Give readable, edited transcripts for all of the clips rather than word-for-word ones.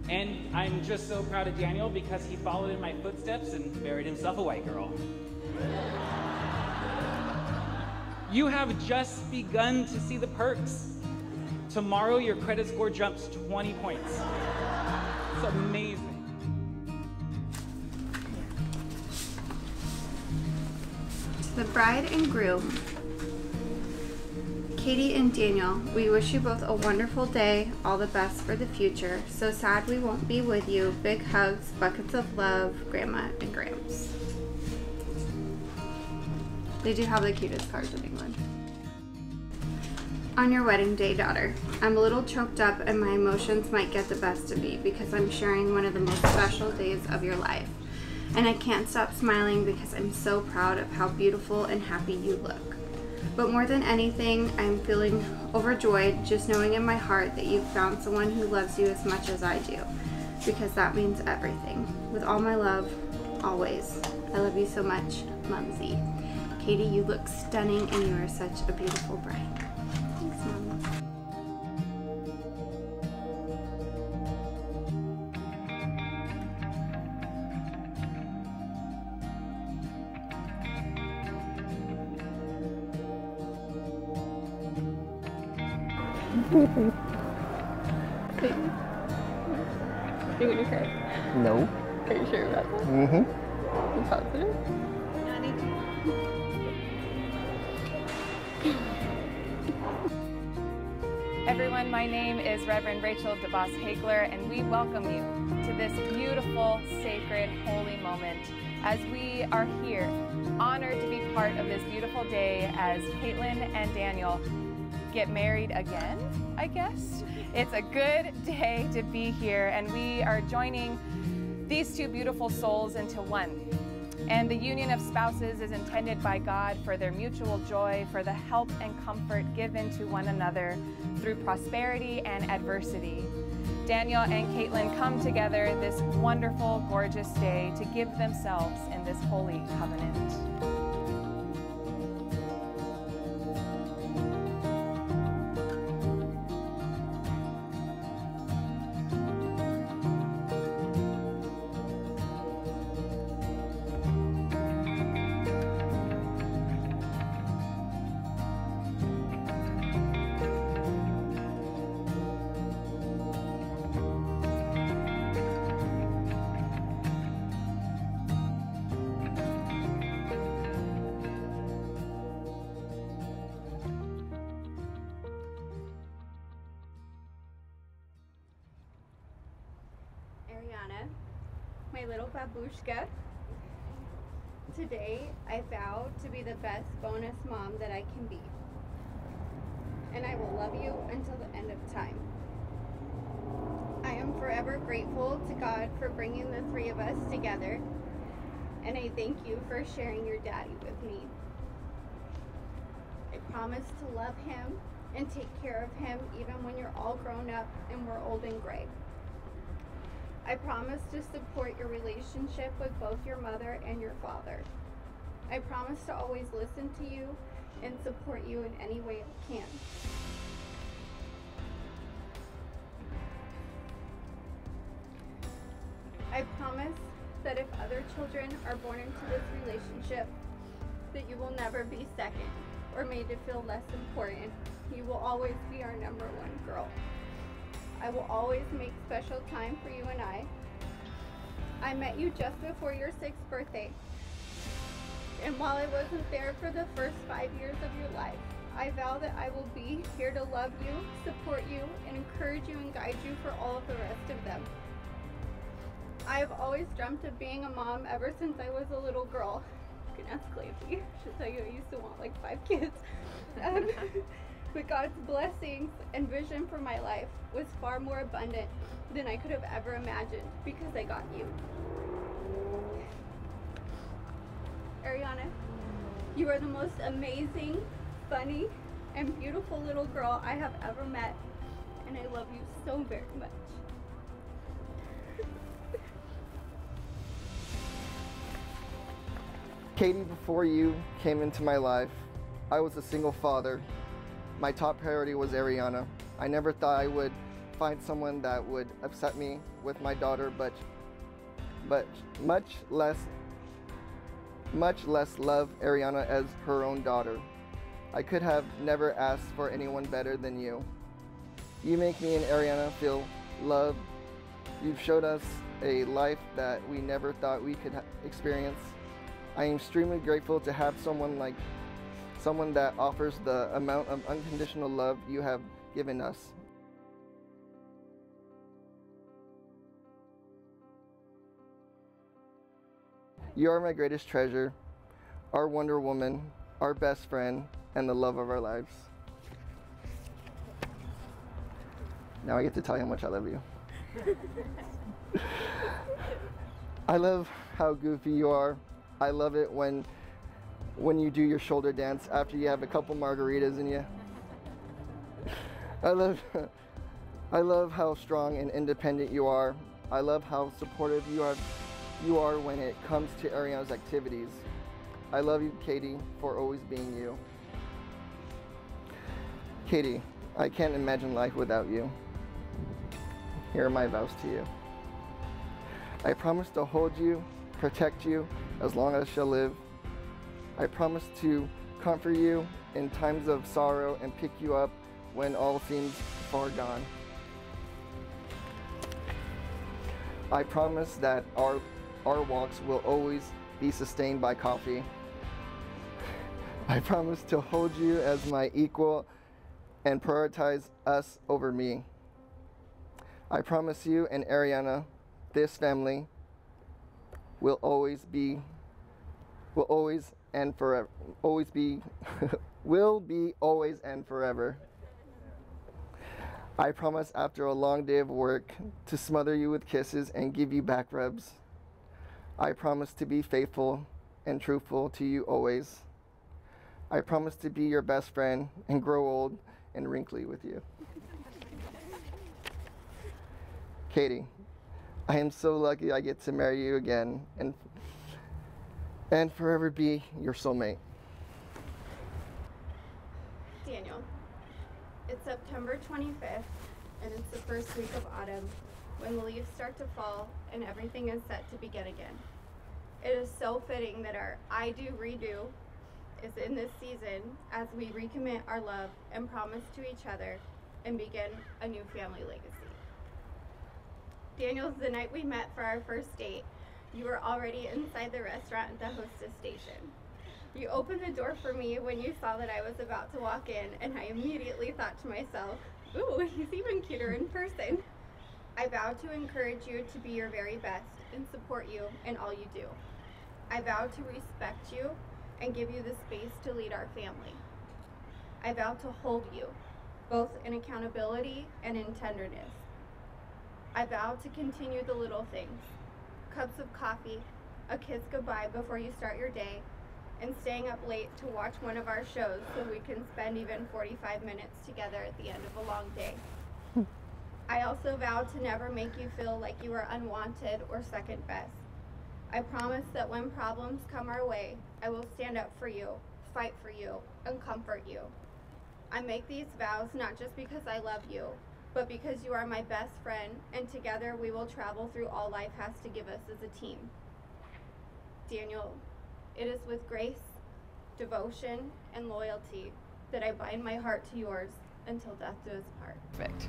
And I'm just so proud of Daniel because he followed in my footsteps and married himself a white girl. You have just begun to see the perks. Tomorrow, your credit score jumps 20 points. It's amazing. To the bride and groom, Katie and Daniel, we wish you both a wonderful day, all the best for the future. So sad we won't be with you. Big hugs, buckets of love, Grandma and Gramps. They do have the cutest cars in England. On your wedding day, daughter, I'm a little choked up and my emotions might get the best of me because I'm sharing one of the most special days of your life. And I can't stop smiling because I'm so proud of how beautiful and happy you look. But more than anything, I'm feeling overjoyed just knowing in my heart that you've found someone who loves you as much as I do, because that means everything. With all my love, always. I love you so much, Mumsy. Katie, you look stunning and you are such a beautiful bride. Thanks, Mom. You're gonna cry? No. Are you sure about that? Mm-hmm. You positive? Everyone, my name is Reverend Rachel DeVos Hagler, and we welcome you to this beautiful, sacred, holy moment as we are here, honored to be part of this beautiful day as Kaitlin and Daniel get married again, I guess. It's a good day to be here, and we are joining these two beautiful souls into one. And the union of spouses is intended by God for their mutual joy, for the help and comfort given to one another through prosperity and adversity. Daniel and Kaitlin come together this wonderful, gorgeous day to give themselves in this holy covenant. Ariana, my little babushka. Today, I vow to be the best bonus mom that I can be. And I will love you until the end of time. I am forever grateful to God for bringing the three of us together. And I thank you for sharing your daddy with me. I promise to love him and take care of him even when you're all grown up and we're old and gray. I promise to support your relationship with both your mother and your father. I promise to always listen to you and support you in any way I can. I promise that if other children are born into this relationship, that you will never be second or made to feel less important. You will always be our #1 girl. I will always make special time for you and I. I met you just before your 6th birthday. And while I wasn't there for the first 5 years of your life, I vow that I will be here to love you, support you, and encourage you and guide you for all of the rest of them. I have always dreamt of being a mom ever since I was a little girl. You can ask Clancy. She'll tell you I used to want like 5 kids. But God's blessings and vision for my life was far more abundant than I could have ever imagined because I got you. Ariana, you are the most amazing, funny, and beautiful little girl I have ever met, and I love you so very much. Katie, before you came into my life, I was a single father. My top priority was Ariana. I never thought I would find someone that would upset me with my daughter, but much less love Ariana as her own daughter. I could have never asked for anyone better than you. You make me and Ariana feel loved. You've showed us a life that we never thought we could experience. I am extremely grateful to have someone that offers the amount of unconditional love you have given us. You are my greatest treasure, our Wonder Woman, our best friend, and the love of our lives. Now I get to tell you how much I love you. I love how goofy you are. I love it when you do your shoulder dance after you have a couple margaritas in you. I love how strong and independent you are. I love how supportive you are when it comes to Ariana's activities. I love you, Katie, for always being you. Katie, I can't imagine life without you. Here are my vows to you. I promise to hold you, protect you as long as I shall live. I promise to comfort you in times of sorrow and pick you up when all seems far gone. I promise that our walks will always be sustained by coffee. I promise to hold you as my equal and prioritize us over me. I promise you and Ariana, this family will always be and forever. I promise after a long day of work to smother you with kisses and give you back rubs. I promise to be faithful and truthful to you always. I promise to be your best friend and grow old and wrinkly with you. Katie, I am so lucky I get to marry you again and forever be your soulmate. Daniel, it's September 25th, and it's the first week of autumn, when the leaves start to fall and everything is set to begin again. It is so fitting that our I do redo is in this season as we recommit our love and promise to each other and begin a new family legacy. Daniel, the night we met for our first date, you were already inside the restaurant at the hostess station. You opened the door for me when you saw that I was about to walk in, and I immediately thought to myself, ooh, he's even cuter in person. I vow to encourage you to be your very best and support you in all you do. I vow to respect you and give you the space to lead our family. I vow to hold you, both in accountability and in tenderness. I vow to continue the little things, cups of coffee, a kiss goodbye before you start your day, and staying up late to watch one of our shows so we can spend even 45 minutes together at the end of a long day. I also vow to never make you feel like you are unwanted or second best. I promise that when problems come our way, I will stand up for you, fight for you, and comfort you. I make these vows not just because I love you, but because you are my best friend, and together we will travel through all life has to give us as a team. Daniel, it is with grace, devotion, and loyalty that I bind my heart to yours until death do us part. Perfect.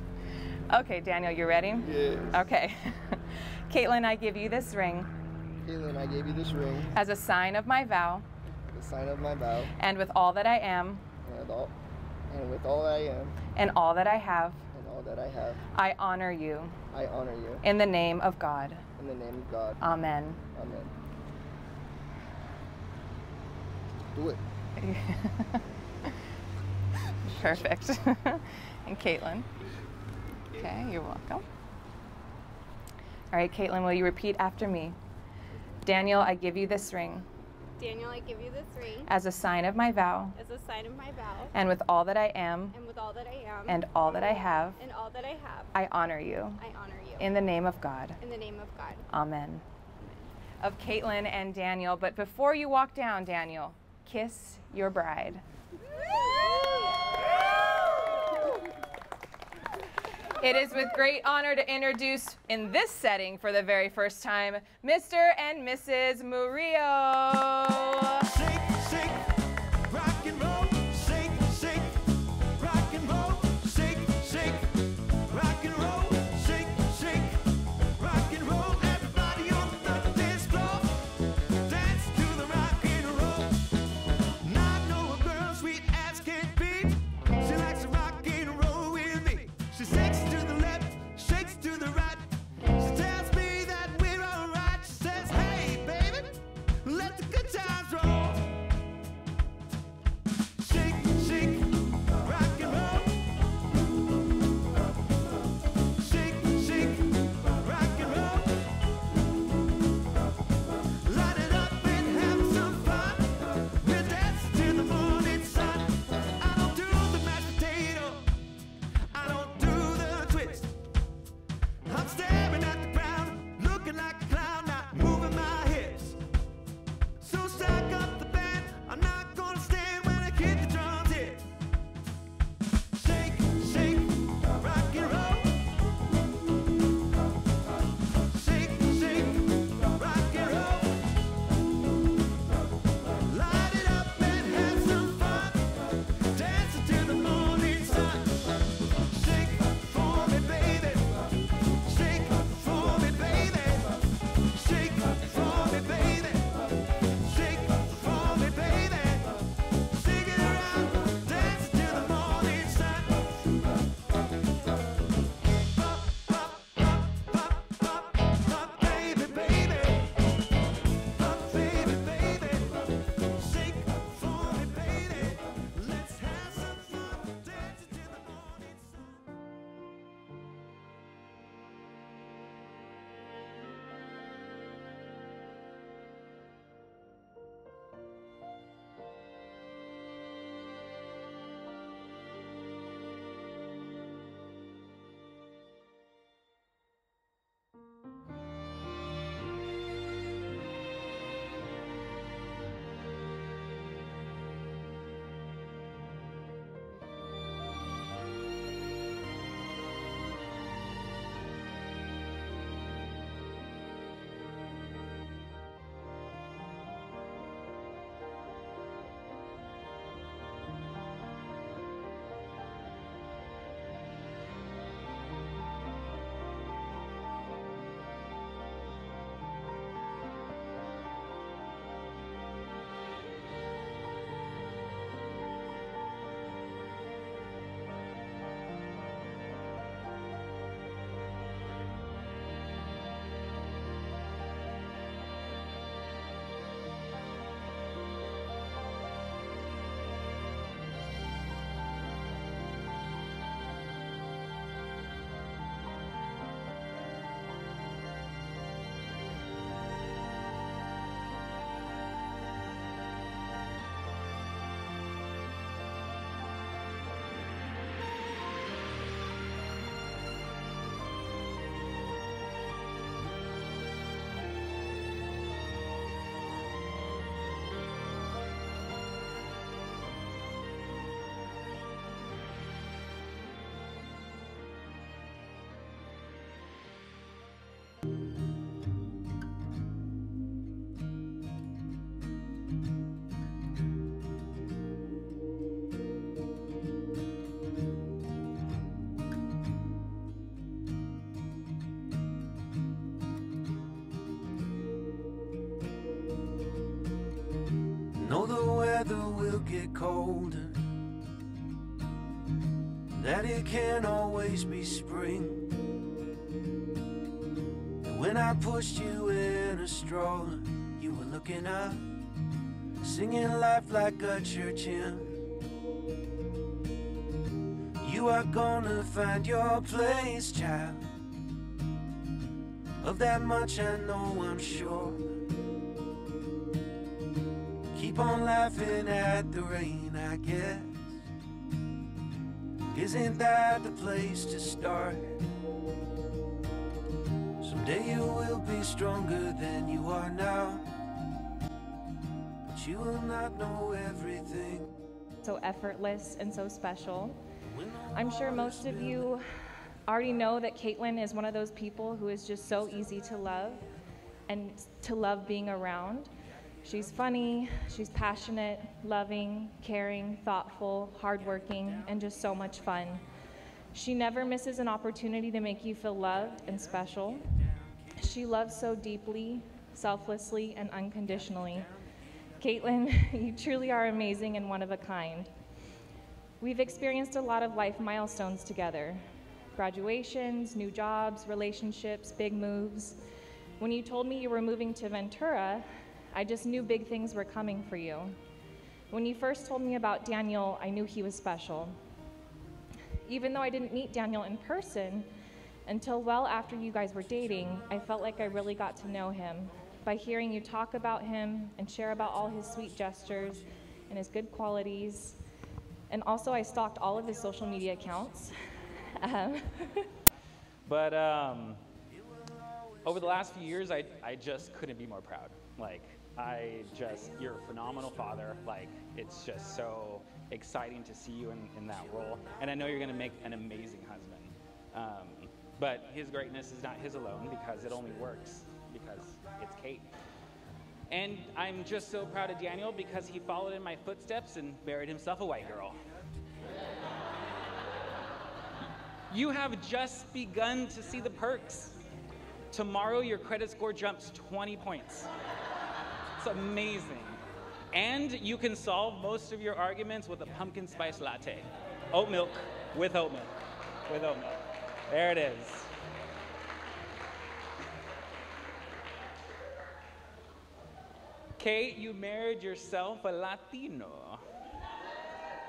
Okay, Daniel, you ready? Yes. Okay. Kaitlin, I give you this ring Kaitlin, I gave you this ring as a sign of my vow, the sign of my vow, and with all that I am, and with all that I am, and all that I have, and all that I have, I honor you. I honor you. In the name of God. In the name of God. Amen. Amen. Do it. Perfect. And Kaitlin. Okay, you're welcome. All right, Kaitlin, will you repeat after me? Daniel, I give you this ring Daniel, I give you this ring as a sign of my vow, as a sign of my vow, and with all that I am, and with all that I am, and all that I have, and all that I have, I honor you. I honor you. In the name of God. In the name of God. Amen. Of Kaitlin and Daniel. But before you walk down, Daniel, kiss your bride. It is with great honor to introduce, in this setting for the very first time, Mr. and Mrs. Murillo. Shake, shake, rock and roll. Shake, shake, rock and roll. Shake, shake, rock and roll. Shake, shake, rock and roll. Everybody on the dance floor, dance to the rock and roll. Now I know a girl sweet as can be. She likes to rock and roll with me. She shakes to the left, shakes to the right. She tells me that we're alright. She says, hey baby, let the good times roll. Shake, shake, rock and roll. Shake, shake, rock and roll. Light it up and have some fun. We'll dance till the morning sun. I don't do the mashed potato, I don't do the twist. I'm staring at the ground, looking like a clown, not moving my hips. So stack up the band, I'm not gonna stand when I hit the drums hit. Shake, shake, rock and roll. Shake, shake, rock and roll. Light it up and have some fun. Dancing till the morning sun. Shake for me, baby. Shake for me, baby. Shake for me, baby. Shake for me, baby. Shake it around, dance till the morning sun. Pop, pop, pop, pop, pop, pop, baby, baby. Pop, baby, baby. Shake for me, baby. Let's have some fun, dancing till the morning sun. Know the weather will get colder, that it can't always be spring. And when I pushed you in a stroller, you were looking up, singing life like a church hymn. You are gonna find your place, child. Of that much I know, I'm sure. Keep on laughing at the rain, I guess. Isn't that the place to start? Someday you will be stronger than you are now, but you will not know everything. So effortless and so special. I'm sure most of you I already know that Kaitlin is one of those people who is just so easy to love and to love being around. She's funny, she's passionate, loving, caring, thoughtful, hardworking, and just so much fun. She never misses an opportunity to make you feel loved and special. She loves so deeply, selflessly, and unconditionally. Kaitlin, you truly are amazing and one of a kind. We've experienced a lot of life milestones together. Graduations, new jobs, relationships, big moves. When you told me you were moving to Ventura, I just knew big things were coming for you. When you first told me about Daniel, I knew he was special. Even though I didn't meet Daniel in person until well after you guys were dating, I felt like I really got to know him by hearing you talk about him and share about all his sweet gestures and his good qualities. And also I stalked all of his social media accounts. But over the last few years, I just couldn't be more proud. Like, you're a phenomenal father. Like, it's just so exciting to see you in that role. And I know you're gonna make an amazing husband. But his greatness is not his alone, because it only works because it's Kate. And I'm just so proud of Daniel because he followed in my footsteps and married himself a white girl. You have just begun to see the perks. Tomorrow, your credit score jumps 20 points. It's amazing. And you can solve most of your arguments with a pumpkin spice latte. Oat milk with oat milk. With oat milk. There it is. Kate, you married yourself a Latino.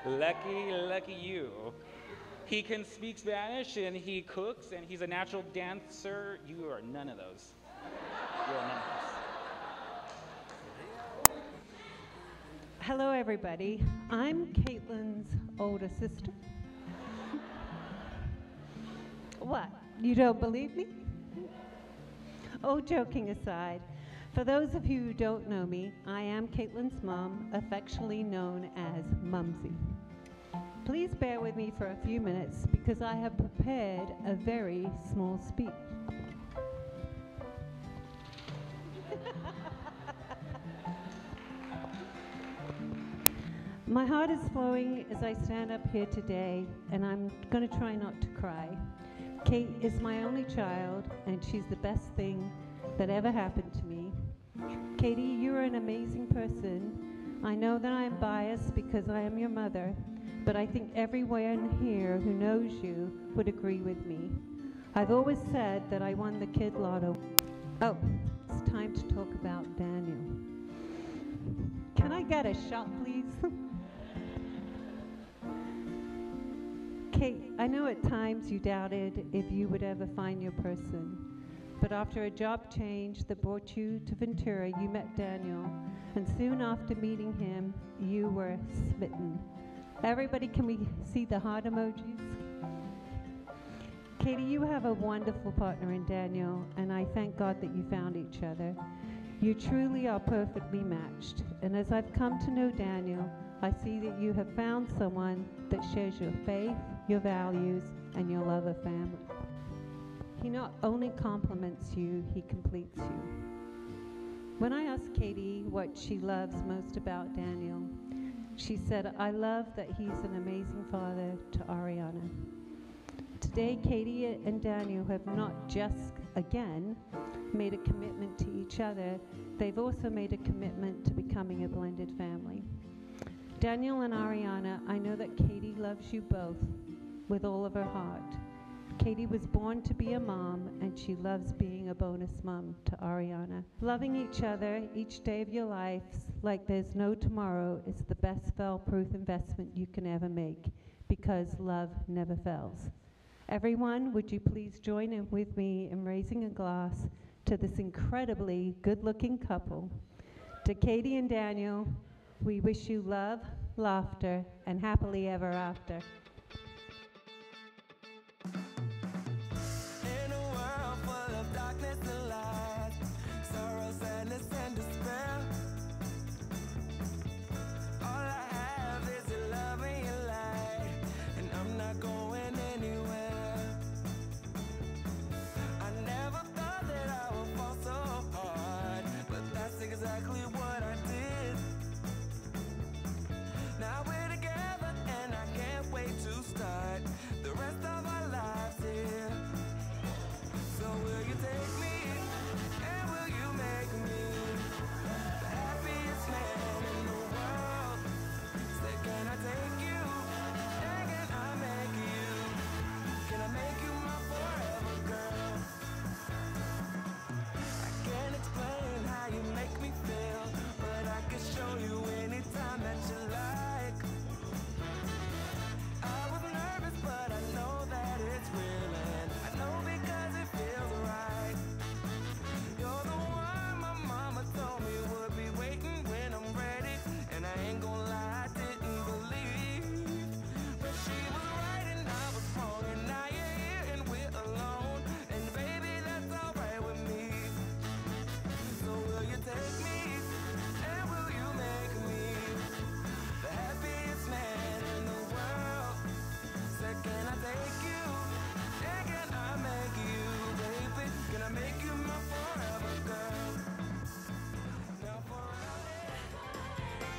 Lucky, lucky you. He can speak Spanish and he cooks and he's a natural dancer. You are none of those. You are none of those. Hello, everybody. I'm Caitlin's older sister. What? You don't believe me? Oh, joking aside, for those of you who don't know me, I am Caitlin's mom, affectionately known as Mumsy. Please bear with me for a few minutes because I have prepared a very small speech. My heart is flowing as I stand up here today, and I'm going to try not to cry. Kate is my only child, and she's the best thing that ever happened to me. Katie, you're an amazing person. I know that I'm biased because I am your mother, but I think everyone here who knows you would agree with me. I've always said that I won the kid lotto. Oh, it's time to talk about Daniel. Can I get a shot, please? Kate, I know at times you doubted if you would ever find your person, but after a job change that brought you to Ventura, you met Daniel, and soon after meeting him, you were smitten. Everybody, can we see the heart emojis? Katie, you have a wonderful partner in Daniel, and I thank God that you found each other. You truly are perfectly matched, and as I've come to know Daniel, I see that you have found someone that shares your faith, your values, and your love of family. He not only compliments you, he completes you. When I asked Katie what she loves most about Daniel, she said, I love that he's an amazing father to Ariana. Today, Katie and Daniel have not just, again, made a commitment to each other, they've also made a commitment to becoming a blended family. Daniel and Ariana, I know that Katie loves you both with all of her heart. Katie was born to be a mom, and she loves being a bonus mom to Ariana. Loving each other each day of your lives like there's no tomorrow is the best fail-proof investment you can ever make, because love never fails. Everyone, would you please join in with me in raising a glass to this incredibly good-looking couple. To Katie and Daniel, we wish you love, laughter, and happily ever after. In a world full of darkness and light, sorrow, sadness, and despair, all I have is your love and your light, and I'm not going anywhere. thank you. And can I make you, baby? Can I make you my forever girl?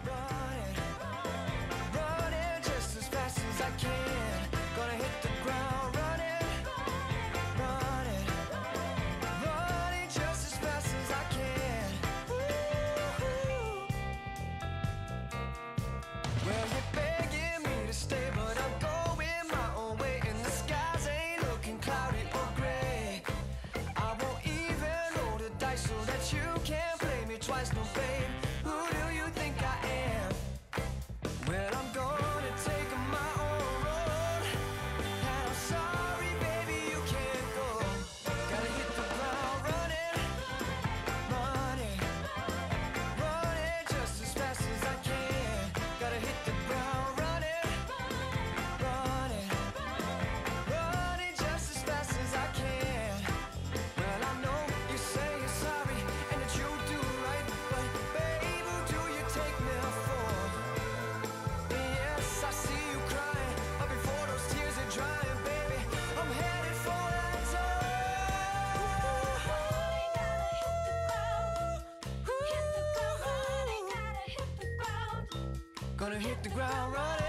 Now running just as fast as I can. Gonna hit the ground running, running just as fast as I can. Woo-hoo. Well, you're begging me to stay, but I'm going my own way, and the skies ain't looking cloudy or gray. I won't even roll the dice so that you can't play me twice, no babe. Who do you think I am? Well, I'm gonna take my own road, and I'm sorry, baby, you can't go. Gotta hit the ground running, running just as fast as I can. Gotta hit the ground running, running just as fast as I can. Well, I know you say you're sorry and that you do right, but babe, who do you take me for? Yes, I see you crying, but before those tears are drying, baby, I'm headed for that door. Gonna hit the ground running.